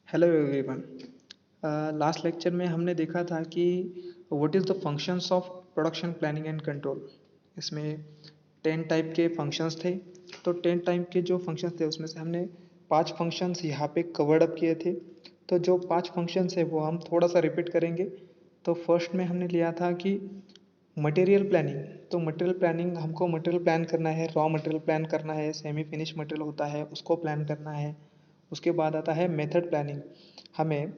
Hello everyone. Last lecture में हमने देखा था कि what is the functions of production planning and control. इसमें 10 टाइप के फंक्शंस थे। तो 10 टाइप के जो फंक्शंस थे उसमें से हमने 5 फंक्शंस यहाँ पे कवर्ड अप किए थे। तो जो 5 फंक्शंस है वो हम थोड़ा सा रिपीट करेंगे। तो फर्स्ट में हमने लिया था कि मटेरियल प्लानिंग। तो मटेरियल प्लानिंग, हमको मटेरियल प्लान करना है, रॉ मटेरियल प्लान करना है, सेमी फिनिश मटेरियल होता है उसको प्लान करना है। उसके बाद आता है मेथड प्लानिंग। हमें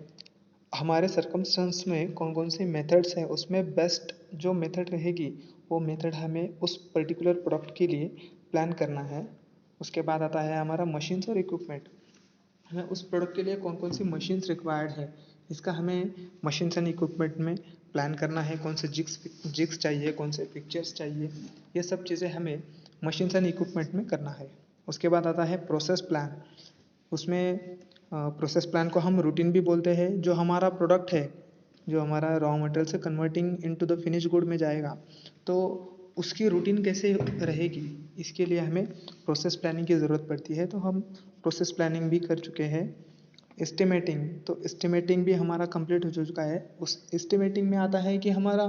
हमारे सर्कमस्टेंस में कौन कौन सी मेथड्स हैं उसमें बेस्ट जो मेथड रहेगी वो मेथड हमें उस पर्टिकुलर प्रोडक्ट के लिए प्लान करना है। उसके बाद आता है हमारा मशीन्स और इक्विपमेंट। हमें उस प्रोडक्ट के लिए कौन कौन सी मशीन्स रिक्वायर्ड है इसका हमें मशीन्स एंड इक्विपमेंट में प्लान करना है। कौन से जिग्स चाहिए, कौन से पिक्चर्स चाहिए, ये सब चीज़ें हमें मशीन्स एंड इक्विपमेंट में करना है। उसके बाद आता है प्रोसेस प्लान। उसमें प्रोसेस प्लान को हम रूटीन भी बोलते हैं। जो हमारा प्रोडक्ट है, जो हमारा रॉ मटेरियल से converting into the finish good में जाएगा, तो उसकी रूटीन कैसे रहेगी, इसके लिए हमें प्रोसेस प्लानिंग की ज़रूरत पड़ती है। तो हम प्रोसेस प्लानिंग भी कर चुके हैं। एस्टिमेटिंग, तो एस्टिमेटिंग भी हमारा कंप्लीट हो चुका है। उस एस्टिमेटिंग में आता है कि हमारा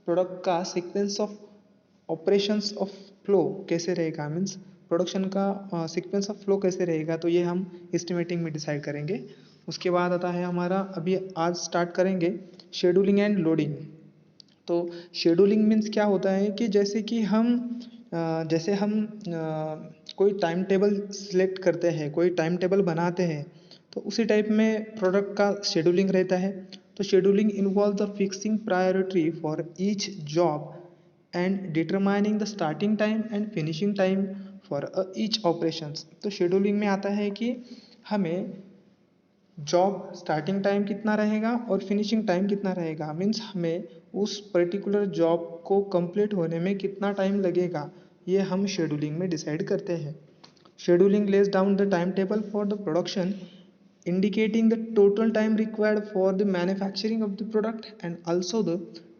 प्रोडक्ट का sequence of operations of flow कैसे रहेगा, मीन्स प्रोडक्शन का सीक्वेंस ऑफ फ्लो कैसे रहेगा, तो ये हम एस्टिमेटिंग में डिसाइड करेंगे। उसके बाद आता है हमारा, अभी आज स्टार्ट करेंगे शेड्यूलिंग एंड लोडिंग। तो शेड्यूलिंग मीन्स क्या होता है कि जैसे हम कोई टाइम टेबल सिलेक्ट करते हैं, कोई टाइम टेबल बनाते हैं, तो उसी टाइप में प्रोडक्ट का शेड्यूलिंग रहता है। तो scheduling involve the fixing priority for each job and determining the starting time and finishing time for each operations. तो शेड्यूलिंग में आता है कि हमें जॉब स्टार्टिंग टाइम कितना रहेगा और फिनिशिंग टाइम कितना रहेगा, मीन्स हमें उस पर्टिकुलर जॉब को कंप्लीट होने में कितना टाइम लगेगा, ये हम शेड्यूलिंग में डिसाइड करते हैं। Scheduling less down the time table for the production, indicating the total time required for the manufacturing of the product and also the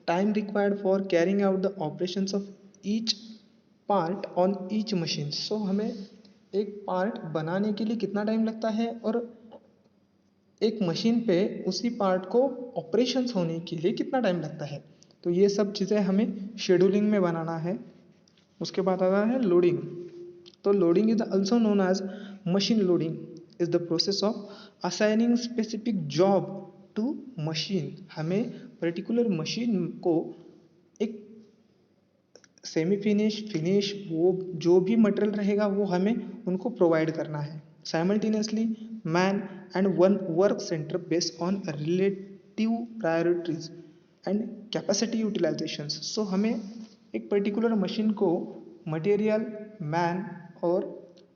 time required for carrying out the operations of each part on each machine. So हमें एक part बनाने के लिए कितना time लगता है और एक मशीन पे उसी पार्ट को ऑपरेशंस होने के लिए कितना टाइम लगता है, तो ये सब चीज़ें हमें शेड्यूलिंग में बनाना है। उसके बाद आता है लोडिंग। तो loading is also known as machine loading, is the process of assigning specific job to machine. हमें पर्टिकुलर मशीन को एक सेमी फिनिश, फिनिश, वो जो भी मटेरियल रहेगा वो हमें उनको प्रोवाइड करना है। Simultaneously man and one work centre based on relative priorities and capacity utilisations. So हमें एक पर्टिकुलर मशीन को मटेरियल, मैन और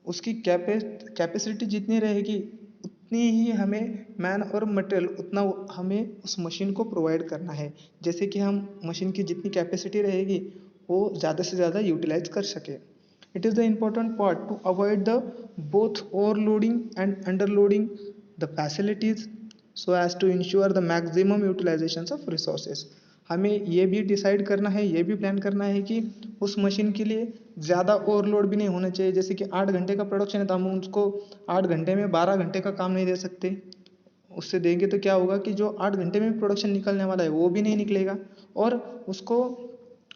उसकी कैपेसिटी जितनी रहेगी उतनी ही हमें मैन और मटेरियल उतना हमें उस मशीन को प्रोवाइड करना है। जैसे कि हम मशीन की जितनी कैपेसिटी रहेगी वो ज़्यादा से ज़्यादा यूटिलाइज कर सके। It is the important part to avoid the both overloading and underloading the facilities so as to ensure the maximum utilisation of resources. हमें ये भी डिसाइड करना है, ये भी प्लान करना है कि उस मशीन के लिए ज़्यादा ओवरलोड भी नहीं होना चाहिए। जैसे कि 8 घंटे का प्रोडक्शन है तो हम उसको 8 घंटे में 12 घंटे का काम नहीं दे सकते। उससे देंगे तो क्या होगा कि जो 8 घंटे में प्रोडक्शन निकलने वाला है वो भी नहीं निकलेगा, और उसको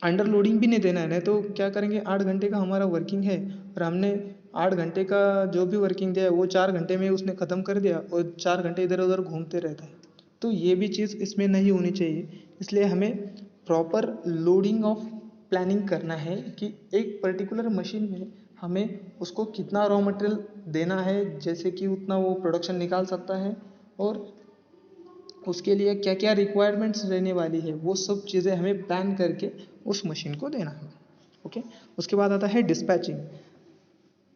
अंडर लोडिंग भी नहीं देना है। नहीं तो क्या करेंगे, 8 घंटे का हमारा वर्किंग है और हमने 8 घंटे का जो भी वर्किंग दिया है वो 4 घंटे में उसने ख़त्म कर दिया और 4 घंटे इधर उधर घूमते रहता है। तो ये भी चीज़ इसमें नहीं होनी चाहिए। इसलिए हमें प्रॉपर लोडिंग ऑफ प्लानिंग करना है कि एक पर्टिकुलर मशीन में हमें उसको कितना रॉ मटेरियल देना है, जैसे कि उतना वो प्रोडक्शन निकाल सकता है, और उसके लिए क्या क्या रिक्वायरमेंट्स रहने वाली है वो सब चीज़ें हमें प्लान करके उस मशीन को देना है। ओके। उसके बाद आता है dispatching.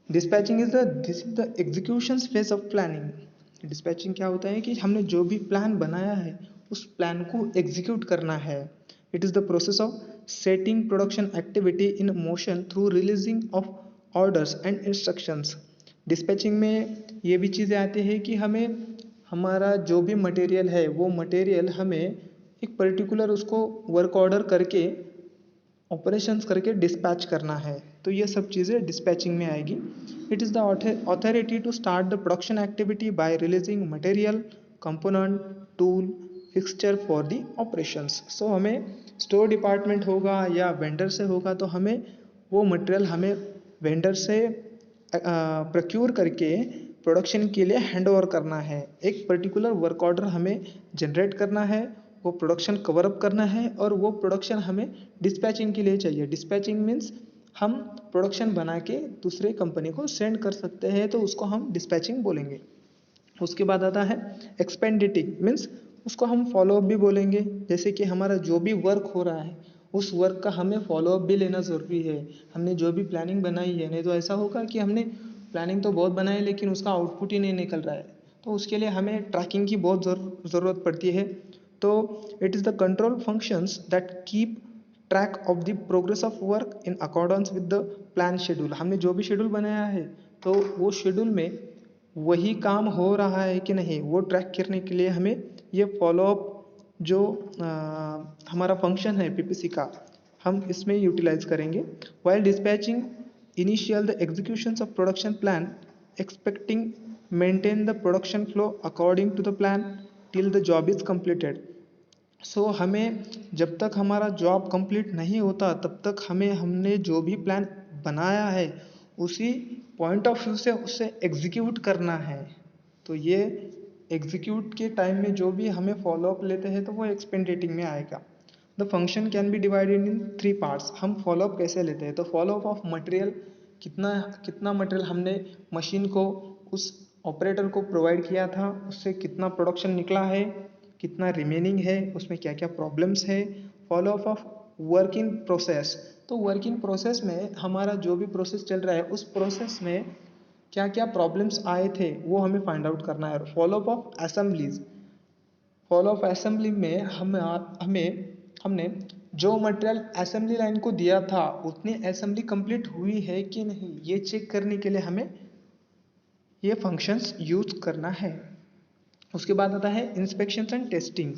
Dispatching is the this is the execution phase of planning. Dispatching क्या होता है कि हमने जो भी प्लान बनाया है उस प्लान को एग्जीक्यूट करना है। It is the process of setting production activity in motion through releasing of orders and instructions. Dispatching में ये भी चीज़ें आती हैं कि हमें हमारा जो भी मटेरियल है वो मटेरियल हमें एक पर्टिकुलर उसको वर्क ऑर्डर करके ऑपरेशंस करके डिस्पैच करना है। तो ये सब चीज़ें डिस्पैचिंग में आएगी। It is the authority to start the production activity by releasing material, component, tool, fixture for the operations. So हमें स्टोर डिपार्टमेंट होगा या वेंडर से होगा तो हमें वो मटेरियल हमें वेंडर से प्रोक्योर करके प्रोडक्शन के लिए हैंड ओवर करना है। एक पर्टिकुलर वर्क ऑर्डर हमें जनरेट करना है, वो प्रोडक्शन कवर अप करना है और वो प्रोडक्शन हमें डिस्पैचिंग के लिए चाहिए। डिस्पैचिंग मीन्स हम प्रोडक्शन बना के दूसरे कंपनी को सेंड कर सकते हैं, तो उसको हम डिस्पैचिंग बोलेंगे। उसके बाद आता है एक्सपेंडिटिंग मीन्स उसको हम फॉलो अप भी बोलेंगे। जैसे कि हमारा जो भी वर्क हो रहा है उस वर्क का हमें फॉलो अप भी लेना ज़रूरी है। हमने जो भी प्लानिंग बनाई है, नहीं तो ऐसा होगा कि हमने प्लानिंग तो बहुत बनाई लेकिन उसका आउटपुट ही नहीं निकल रहा है, तो उसके लिए हमें ट्रैकिंग की बहुत ज़रूरत पड़ती है। तो it is the control functions that keep track of the progress of work in accordance with the plan schedule. हमने जो भी शेड्यूल बनाया है तो वो शेड्यूल में वही काम हो रहा है कि नहीं, वो ट्रैक करने के लिए हमें ये फॉलोअप जो हमारा फंक्शन है पीपीसी का, हम इसमें यूटिलाइज करेंगे। While dispatching initial the executions of production plan expecting maintain the production flow according to the plan till the job is completed. So हमें जब तक हमारा जॉब कंप्लीट नहीं होता तब तक हमें हमने जो भी प्लान बनाया है उसी पॉइंट ऑफ व्यू से उसे एग्जीक्यूट करना है। तो ये एग्जीक्यूट के टाइम में जो भी हमें फॉलोअप लेते हैं तो वो एक्सपेंडेटिंग में आएगा। The function can be divided in 3 parts. हम फॉलोअप कैसे लेते हैं, तो फॉलोअप ऑफ मटेरियल, कितना कितना मटेरियल हमने मशीन को उस ऑपरेटर को प्रोवाइड किया था, उससे कितना प्रोडक्शन निकला है, कितना रिमेनिंग है, उसमें क्या क्या प्रॉब्लम्स है। Follow up of work in process, तो वर्क इन प्रोसेस में हमारा जो भी प्रोसेस चल रहा है उस प्रोसेस में क्या क्या प्रॉब्लम्स आए थे वो हमें फाइंड आउट करना है। Follow up of assemblies, follow up assembly में हमने जो मटेरियल असेंबली लाइन को दिया था उतनी असेंबली कंप्लीट हुई है कि नहीं, ये चेक करने के लिए हमें ये फंक्शंस यूज करना है। उसके बाद आता है इंस्पेक्शंस एंड टेस्टिंग।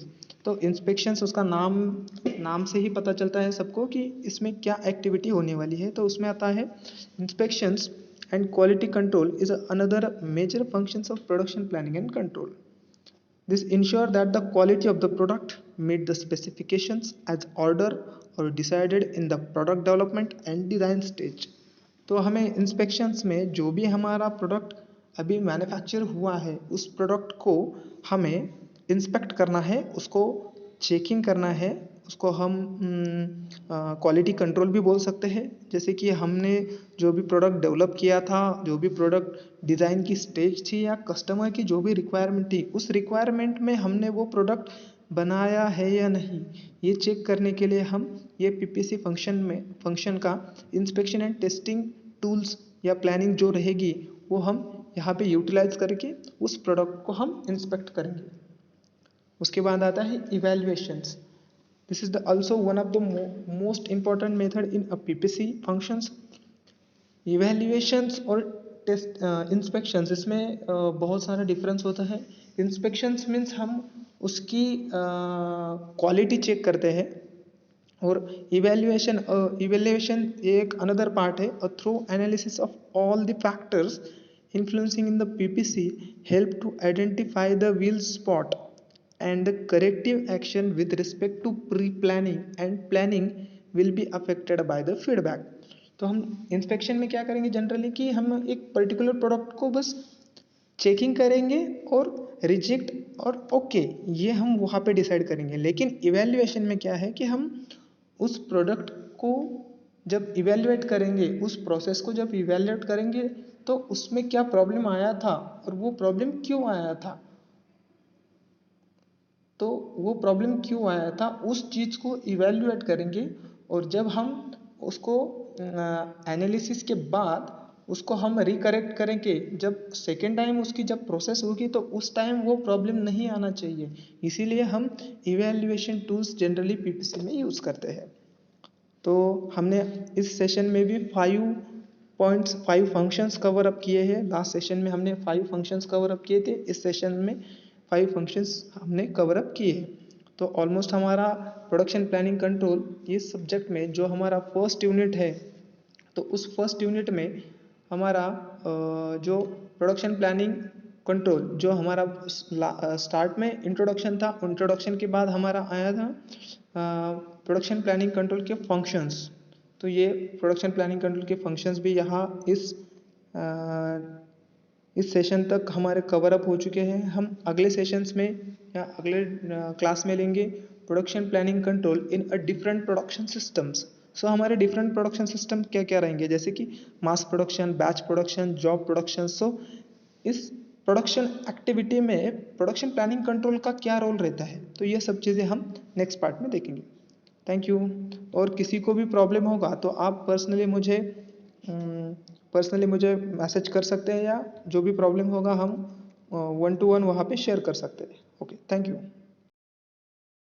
तो इंस्पेक्शंस उसका नाम से ही पता चलता है सबको कि इसमें क्या एक्टिविटी होने वाली है। तो उसमें आता है inspections and quality control is another major functions of production planning and control. This ensure that the quality of the product meet the specifications as ordered or decided in the product development and design stage। तो हमें inspections में जो भी हमारा product अभी manufacture हुआ है उस प्रोडक्ट को हमें इंस्पेक्ट करना है, उसको चेकिंग करना है, उसको हम क्वालिटी कंट्रोल भी बोल सकते हैं। जैसे कि हमने जो भी प्रोडक्ट डेवलप किया था, जो भी प्रोडक्ट डिज़ाइन की स्टेज थी या कस्टमर की जो भी रिक्वायरमेंट थी, उस रिक्वायरमेंट में हमने वो प्रोडक्ट बनाया है या नहीं, ये चेक करने के लिए हम ये पीपीसी फंक्शन का इंस्पेक्शन एंड टेस्टिंग टूल्स या प्लानिंग जो रहेगी वो हम यहाँ पे यूटिलाइज करके उस प्रोडक्ट को हम इंस्पेक्ट करेंगे। उसके बाद आता है evaluations. This is the also one of the most important method in a PPC functions. Evaluations और टेस्ट इंस्पेक्शंस, इसमें बहुत सारा डिफरेंस होता है। इंस्पेक्शंस मीन्स हम उसकी क्वालिटी चेक करते हैं और इवैल्यूएशन एक अनदर पार्ट है। Through analysis of all the factors influencing in the PPC help to identify the weak spot and the corrective action with respect to pre-planning and planning will be affected by the feedback। तो हम inspection में क्या करेंगे generally कि हम एक particular product को बस चेकिंग करेंगे और रिजेक्ट और ओके ये हम वहाँ पे डिसाइड करेंगे। लेकिन इवैल्यूएशन में क्या है कि हम उस प्रोडक्ट को जब इवैल्यूएट करेंगे, उस प्रोसेस को जब इवैल्यूएट करेंगे तो उसमें क्या प्रॉब्लम आया था और वो प्रॉब्लम क्यों आया था, तो वो प्रॉब्लम क्यों आया था उस चीज़ को इवैल्यूएट करेंगे। और जब हम उसको एनालिसिस के बाद उसको हम रिकरेक्ट करेंगे, जब सेकेंड टाइम उसकी जब प्रोसेस होगी तो उस टाइम वो प्रॉब्लम नहीं आना चाहिए। इसीलिए हम इवैल्यूएशन टूल्स जनरली पीपीसी में यूज़ करते हैं। तो हमने इस सेशन में भी 5 फंक्शंस कवर अप किए हैं। लास्ट सेशन में हमने 5 फंक्शंस कवर अप किए थे, इस सेशन में 5 फंक्शंस हमने कवर अप किए हैं। तो ऑलमोस्ट हमारा प्रोडक्शन प्लानिंग कंट्रोल इस सब्जेक्ट में जो हमारा फर्स्ट यूनिट है, तो उस फर्स्ट यूनिट में हमारा जो प्रोडक्शन प्लानिंग कंट्रोल जो हमारा स्टार्ट में इंट्रोडक्शन था, इंट्रोडक्शन के बाद हमारा आया था प्रोडक्शन प्लानिंग कंट्रोल के फंक्शंस। तो ये प्रोडक्शन प्लानिंग कंट्रोल के फंक्शंस भी यहाँ इस सेशन तक हमारे कवर अप हो चुके हैं। हम अगले सेशंस में या अगले क्लास में लेंगे production planning control in a different production systems. So हमारे डिफरेंट प्रोडक्शन सिस्टम क्या क्या रहेंगे, जैसे कि mass production, batch production, job production. So इस प्रोडक्शन एक्टिविटी में प्रोडक्शन प्लानिंग कंट्रोल का क्या रोल रहता है, तो ये सब चीज़ें हम नेक्स्ट पार्ट में देखेंगे। Thank you. और किसी को भी प्रॉब्लम होगा तो आप पर्सनली मुझे मैसेज कर सकते हैं, या जो भी प्रॉब्लम होगा हम 1 to 1 वहाँ पे शेयर कर सकते हैं। Okay, thank you.